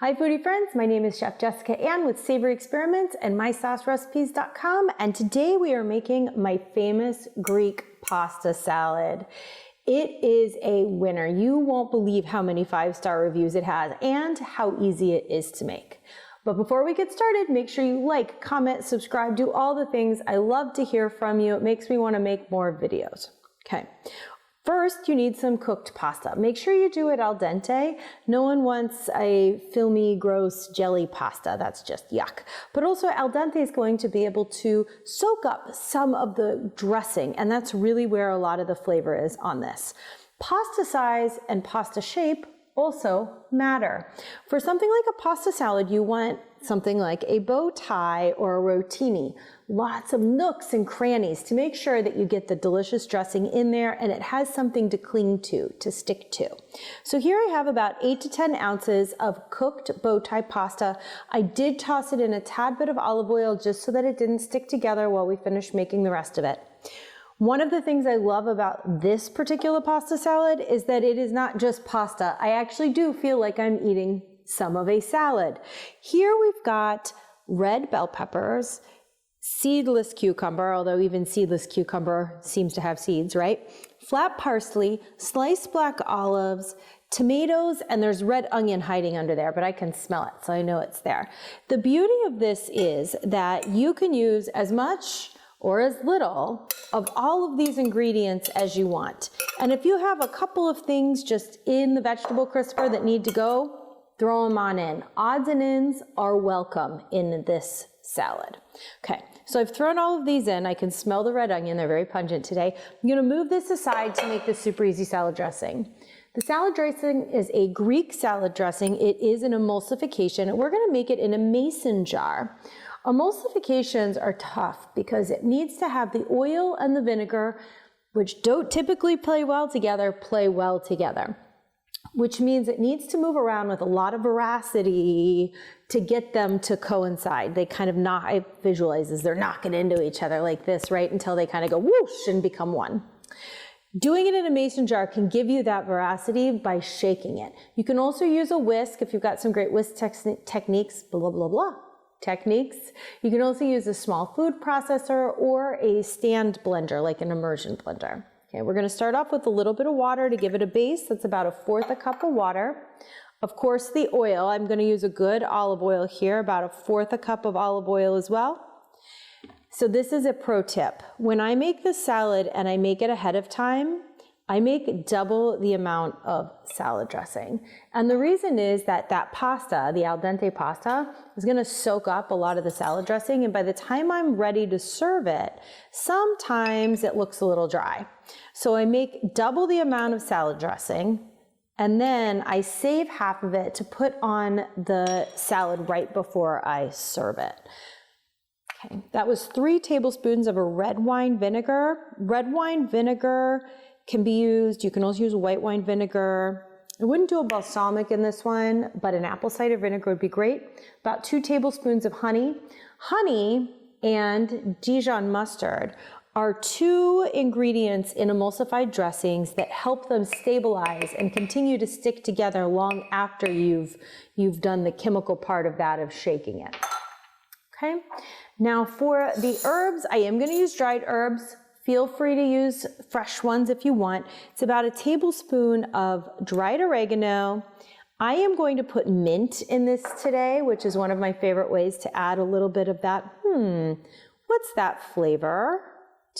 Hi foodie friends, my name is Chef Jessica Ann with Savory Experiments and mysaucerecipes.com, and today we are making my famous Greek pasta salad. It is a winner. You won't believe how many 5-star reviews it has and how easy it is to make. But before we get started, make sure you like, comment, subscribe, do all the things. I love to hear from you. It makes me want to make more videos. Okay. First, you need some cooked pasta. Make sure you do it al dente. No one wants a filmy, gross jelly pasta. That's just yuck. But also al dente is going to be able to soak up some of the dressing, and that's really where a lot of the flavor is on this. Pasta size and pasta shape also matter. For something like a pasta salad, you want something like a bow tie or a rotini. Lots of nooks and crannies to make sure that you get the delicious dressing in there and it has something to cling to stick to. So here I have about 8 to 10 ounces of cooked bow tie pasta. I did toss it in a tad bit of olive oil just so that it didn't stick together while we finish making the rest of it. One of the things I love about this particular pasta salad is that it is not just pasta. I actually do feel like I'm eating some of a salad. Here we've got red bell peppers, seedless cucumber, although even seedless cucumber seems to have seeds, right? Flat parsley, sliced black olives, tomatoes, and there's red onion hiding under there, but I can smell it, so I know it's there. The beauty of this is that you can use as much or as little of all of these ingredients as you want. And if you have a couple of things just in the vegetable crisper that need to go, throw them on in. Odds and ends are welcome in this salad. Okay, so I've thrown all of these in. I can smell the red onion. They're very pungent today. I'm gonna move this aside to make this super easy salad dressing. The salad dressing is a Greek salad dressing. It is an emulsification, and we're gonna make it in a mason jar. Emulsifications are tough because it needs to have the oil and the vinegar, which don't typically play well together, which means it needs to move around with a lot of veracity to get them to coincide. They kind of knock, I visualize as they're knocking into each other like this, right, until they kind of go whoosh and become one. Doing it in a mason jar can give you that veracity by shaking it. You can also use a whisk if you've got some great whisk techniques, blah, blah, blah. Techniques. You can also use a small food processor or a stand blender, like an immersion blender. Okay, we're going to start off with a little bit of water to give it a base. That's about 1/4 cup of water. Of course, the oil, I'm going to use a good olive oil here, about 1/4 cup of olive oil as well. So this is a pro tip. When I make this salad and I make it ahead of time, I make double the amount of salad dressing. And the reason is that that pasta, the al dente pasta, is gonna soak up a lot of the salad dressing, and by the time I'm ready to serve it, sometimes it looks a little dry. So I make double the amount of salad dressing, and then I save half of it to put on the salad right before I serve it. Okay, that was 3 tablespoons of a red wine vinegar. Red wine vinegar can be used. You can also use white wine vinegar. I wouldn't do a balsamic in this one, but an apple cider vinegar would be great. About 2 tablespoons of honey. Honey and Dijon mustard are 2 ingredients in emulsified dressings that help them stabilize and continue to stick together long after you've done the chemical part of that of shaking it. Okay. Now for the herbs, I am going to use dried herbs. Feel free to use fresh ones if you want. It's about 1 tablespoon of dried oregano. I am going to put mint in this today, which is one of my favorite ways to add a little bit of that, what's that flavor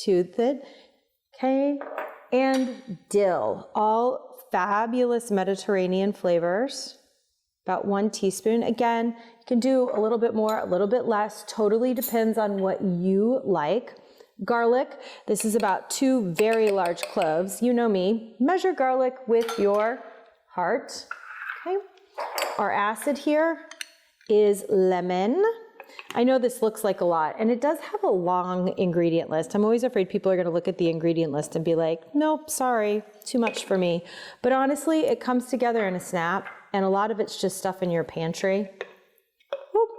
to it? Okay, and dill, all fabulous Mediterranean flavors. About 1 teaspoon. Again, you can do a little bit more, a little bit less, totally depends on what you like. Garlic, this is about 2 very large cloves. You know me, measure garlic with your heart. Okay. Our acid here is lemon. I know this looks like a lot, and it does have a long ingredient list. I'm always afraid people are going to look at the ingredient list and be like, nope, sorry, too much for me. But honestly, it comes together in a snap, and a lot of it's just stuff in your pantry. Whoop.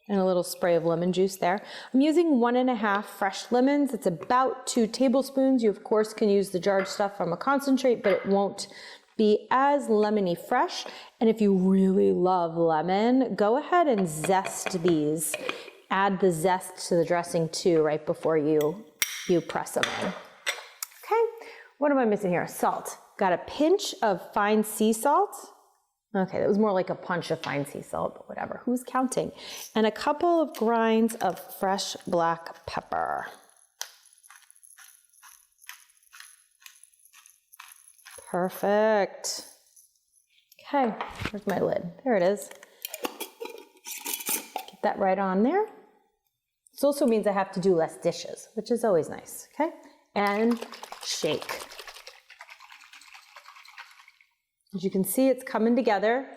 And a little spray of lemon juice there. I'm using 1.5 fresh lemons. It's about 2 tablespoons. You, of course, can use the jarred stuff from a concentrate, but it won't be as lemony fresh. And if you really love lemon, go ahead and zest these. Add the zest to the dressing too right before you press them in. Okay, what am I missing here? Salt. Got a pinch of fine sea salt. Okay, that was more like a punch of fine sea salt, but whatever, who's counting? And a couple of grinds of fresh black pepper. Perfect. Okay, where's my lid? There it is. Get that right on there. This also means I have to do less dishes, which is always nice, okay? And shake. As you can see, it's coming together.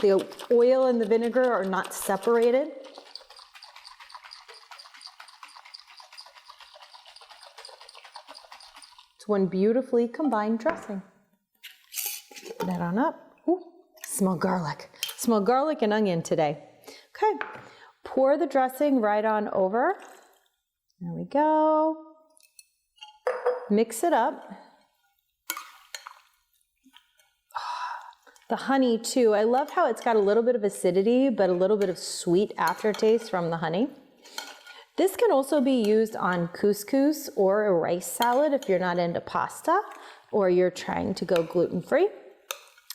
The oil and the vinegar are not separated. It's one beautifully combined dressing. Get that on up. Ooh, smell garlic. Smell garlic and onion today. Okay, pour the dressing right on over. There we go. Mix it up. The honey too, I love how it's got a little bit of acidity, but a little bit of sweet aftertaste from the honey. This can also be used on couscous or a rice salad if you're not into pasta or you're trying to go gluten-free.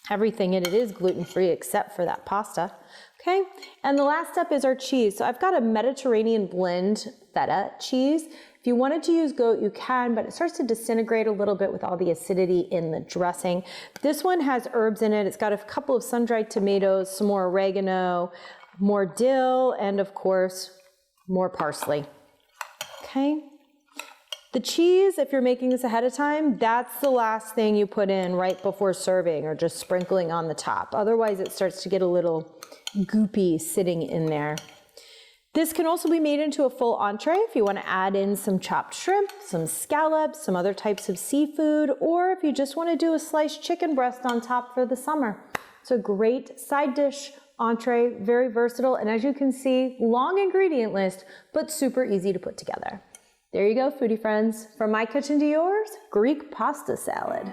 Everything in it is gluten-free except for that pasta. Okay, and the last step is our cheese. So I've got a Mediterranean blend feta cheese. If you wanted to use goat, you can, but it starts to disintegrate a little bit with all the acidity in the dressing. This one has herbs in it. It's got a couple of sun-dried tomatoes, some more oregano, more dill, and of course, more parsley. Okay. The cheese, if you're making this ahead of time, that's the last thing you put in right before serving or just sprinkling on the top. Otherwise, it starts to get a little goopy sitting in there. This can also be made into a full entree if you want to add in some chopped shrimp, some scallops, some other types of seafood, or if you just want to do a sliced chicken breast on top for the summer. It's a great side dish, entree, very versatile, and as you can see, long ingredient list, but super easy to put together. There you go, foodie friends. From my kitchen to yours, Greek pasta salad.